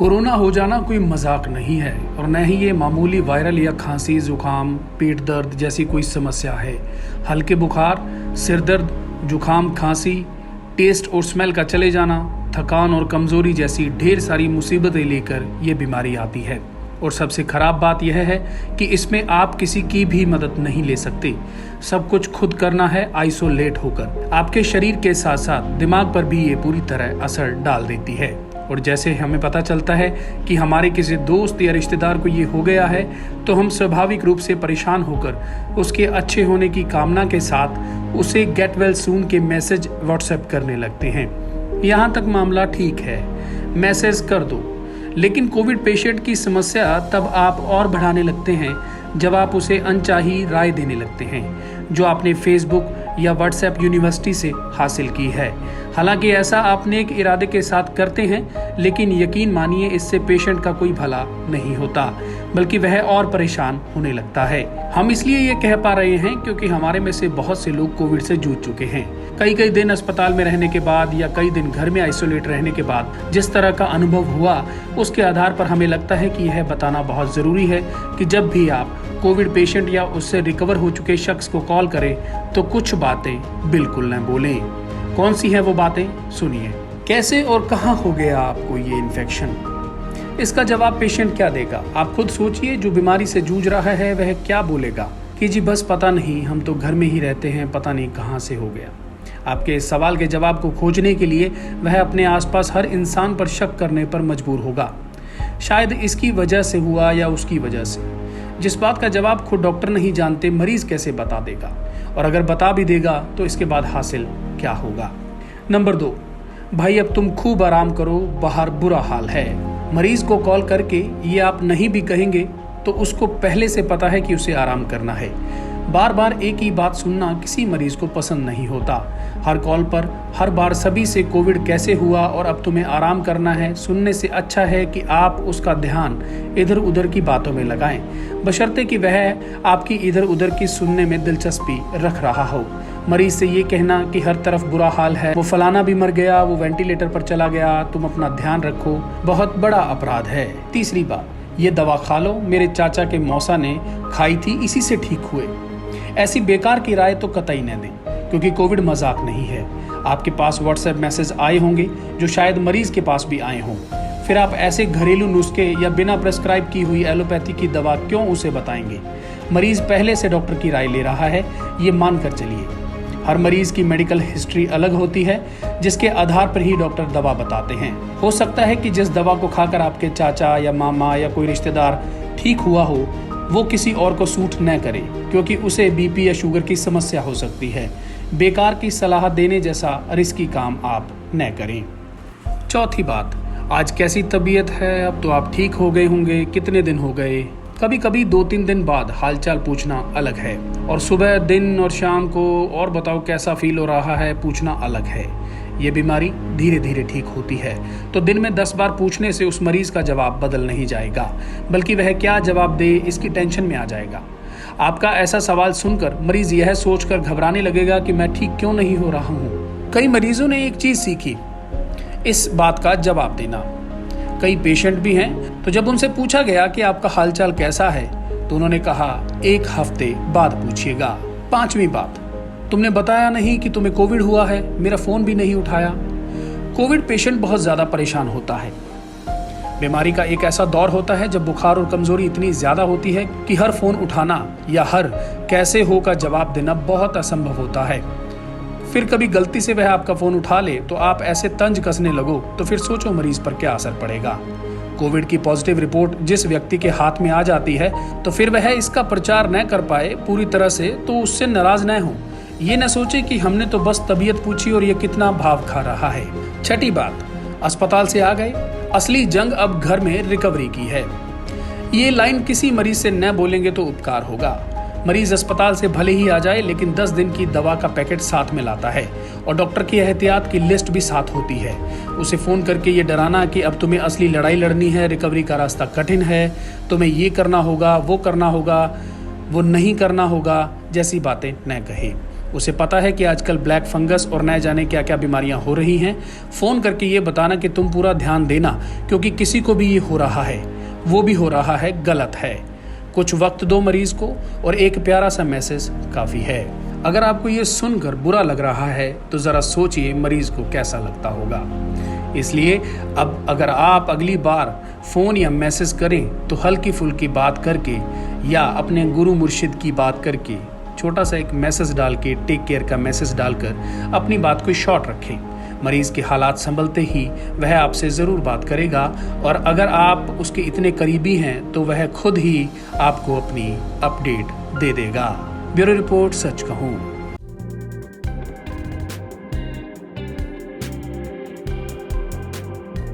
Corona हो जाना कोई मजाक नहीं है और न ही ये मामूली वायरल या खांसी, जुकाम, पेट दर्द जैसी कोई समस्या है। हल्के बुखार, सिर दर्द, जुकाम, खांसी, टेस्ट और स्मेल का चले जाना, थकान और कमजोरी जैसी ढेर सारी मुसीबतें लेकर ये बीमारी आती है। और सबसे खराब बात यह है कि इसमें आप किसी की भी मदद नहीं ले सकते। सब कुछ खुद करना है, आइसोलेट होकर। आपके शरीर के साथ साथ दिमाग पर भी ये पूरी तरह असर डाल देती है। और जैसे हमें पता चलता है कि हमारे किसी दोस्त या रिश्तेदार को ये हो गया है तो हम स्वाभाविक रूप से परेशान होकर उसके अच्छे होने की कामना के साथ उसे गेट वेल सून के मैसेज व्हाट्सएप करने लगते हैं। यहाँ तक मामला ठीक है, मैसेज कर दो, लेकिन कोविड पेशेंट की समस्या तब आप और बढ़ाने लगते हैं जब आप उसे अनचाही राय देने लगते हैं जो आपने फेसबुक या व्हाट्सएप यूनिवर्सिटी से हासिल की है। हालांकि ऐसा आप नेक इरादे के साथ करते हैं, लेकिन यकीन मानिए इससे पेशेंट का कोई भला नहीं होता, बल्कि वह और परेशान होने लगता है। हम इसलिए ये कह पा रहे हैं क्योंकि हमारे में से बहुत से लोग कोविड से जूझ चुके हैं। कई दिन अस्पताल में रहने के बाद या कई दिन घर में आइसोलेट रहने के बाद जिस तरह का अनुभव हुआ, उसके आधार पर हमें लगता है कि यह बताना बहुत जरूरी है कि जब भी आप कोविड पेशेंट या उससे रिकवर हो चुके शख्स को कॉल करें तो कुछ बातें बिल्कुल न बोलें। कौन सी है वो बातें, सुनिए। कैसे और कहां हो गया आपको ये इन्फेक्शन? इसका जवाब पेशेंट क्या देगा? आप खुद सोचिए। जो बीमारी से जूझ रहा है वह क्या बोलेगा कि जी बस पता नहीं, हम तो घर में ही रहते हैं, पता नहीं कहां से हो गया। आपके इस सवाल के जवाब को खोजने के लिए वह अपने आसपास हर इंसान पर शक करने पर मजबूर होगा। शायद इसकी वजह से हुआ या उसकी वजह से। जिस बात का जवाब खुद डॉक्टर नहीं जानते, मरीज कैसे बता देगा? और अगर बता भी देगा तो इसके बाद हासिल क्या होगा? नंबर 2, भाई अब तुम खूब आराम करो, बाहर बुरा हाल है। मरीज को कॉल करके ये आप नहीं भी कहेंगे तो उसको पहले से पता है कि उसे आराम करना है। बार बार एक ही बात सुनना किसी मरीज को पसंद नहीं होता। हर कॉल पर हर बार सभी से कोविड कैसे हुआ और अब तुम्हें आराम करना है सुनने से अच्छा है कि आप उसका ध्यान इधर उधर की बातों में लगाएं, बशर्ते कि वह आपकी इधर उधर की सुनने में दिलचस्पी रख रहा हो। मरीज से ये कहना कि हर तरफ बुरा हाल है, वो फलाना भी मर गया, वो वेंटिलेटर पर चला गया, तुम अपना ध्यान रखो, बहुत बड़ा अपराध है। तीसरी बात, ये दवा खा लो, मेरे चाचा के मौसा ने खाई थी, इसी से ठीक हुए। ऐसी बेकार की राय तो कतई न दें, क्योंकि कोविड मजाक नहीं है। आपके पास व्हाट्सएप मैसेज आए होंगे जो शायद मरीज के पास भी आए हों। फिर आप ऐसे घरेलू नुस्खे या बिना प्रेस्क्राइब की हुई एलोपैथी की दवा क्यों उसे बताएंगे? मरीज पहले से डॉक्टर की राय ले रहा है, ये मानकर चलिए। हर मरीज की मेडिकल हिस्ट्री अलग होती है, जिसके आधार पर ही डॉक्टर दवा बताते हैं। हो सकता है कि जिस दवा को खाकर आपके चाचा या मामा या कोई रिश्तेदार ठीक हुआ हो, वो किसी और को सूट न करे, क्योंकि उसे बीपी या शुगर की समस्या हो सकती है। बेकार की सलाह देने जैसा रिस्की काम आप न करें। चौथी बात, आज कैसी तबीयत है? अब तो आप ठीक हो गए होंगे, कितने दिन हो गए? कभी कभी 2-3 दिन बाद हालचाल पूछना अलग है, और सुबह, दिन और शाम को और बताओ कैसा फील हो रहा है पूछना अलग है। ये बीमारी धीरे धीरे ठीक होती है, तो दिन में 10 बार पूछने से उस मरीज का जवाब बदल नहीं जाएगा, बल्कि वह क्या जवाब दे इसकी टेंशन में आ जाएगा। आपका ऐसा सवाल सुनकर मरीज यह सोचकर घबराने लगेगा कि मैं ठीक क्यों नहीं हो रहा हूँ। कई मरीजों ने एक चीज सीखी, इस बात का जवाब देना। कई पेशेंट भी हैं, तो जब उनसे पूछा गया कि आपका हालचाल कैसा है तो उन्होंने कहा 1 हफ्ते बाद पूछिएगा। 5वीं बात, तुमने बताया नहीं कि तुम्हें कोविड हुआ है, मेरा फोन भी नहीं उठाया। कोविड पेशेंट बहुत ज्यादा परेशान होता है। बीमारी का एक ऐसा दौर होता है जब बुखार और कमजोरी इतनी ज्यादा होती है कि हर फोन उठाना या हर कैसे हो का जवाब देना बहुत असंभव होता है। फिर कभी गलती से वह आपका फोन उठा ले तो आप ऐसे तंज कसने लगो, तो फिर सोचो मरीज पर क्या असर पड़ेगा। कोविड की पॉजिटिव रिपोर्ट जिस व्यक्ति के हाथ में आ जाती है तो फिर वह इसका प्रचार न कर पाए पूरी तरह से तो उससे नाराज न हो। ये न सोचे कि हमने तो बस तबीयत पूछी और ये कितना भाव खा रहा है। छठी बात, अस्पताल से आ गए, असली जंग अब घर में रिकवरी की है। ये लाइन किसी मरीज से न बोलेंगे तो उपकार होगा। मरीज अस्पताल से भले ही आ जाए, लेकिन 10 दिन की दवा का पैकेट साथ में लाता है और डॉक्टर की एहतियात की लिस्ट भी साथ होती है। उसे फोन करके ये डराना कि अब तुम्हें असली लड़ाई लड़नी है, रिकवरी का रास्ता कठिन है, तुम्हें ये करना होगा, वो करना होगा, वो नहीं करना होगा, जैसी बातें न कहे। उसे पता है कि आजकल ब्लैक फंगस और न जाने क्या क्या बीमारियां हो रही हैं। फ़ोन करके ये बताना कि तुम पूरा ध्यान देना, क्योंकि किसी को भी ये हो रहा है, वो भी हो रहा है, गलत है। कुछ वक्त दो मरीज को और एक प्यारा सा मैसेज काफ़ी है। अगर आपको ये सुनकर बुरा लग रहा है तो ज़रा सोचिए मरीज को कैसा लगता होगा। इसलिए अब अगर आप अगली बार फ़ोन या मैसेज करें तो हल्की फुल्की बात करके या अपने गुरु मुर्शिद की बात करके छोटा सा एक मैसेज डाल के, टेक केयर का मैसेज डालकर अपनी बात को शॉर्ट रखें। मरीज़ के हालात संभलते ही वह आपसे ज़रूर बात करेगा, और अगर आप उसके इतने करीबी हैं तो वह खुद ही आपको अपनी अपडेट दे देगा। ब्यूरो रिपोर्ट, सच कहूँ।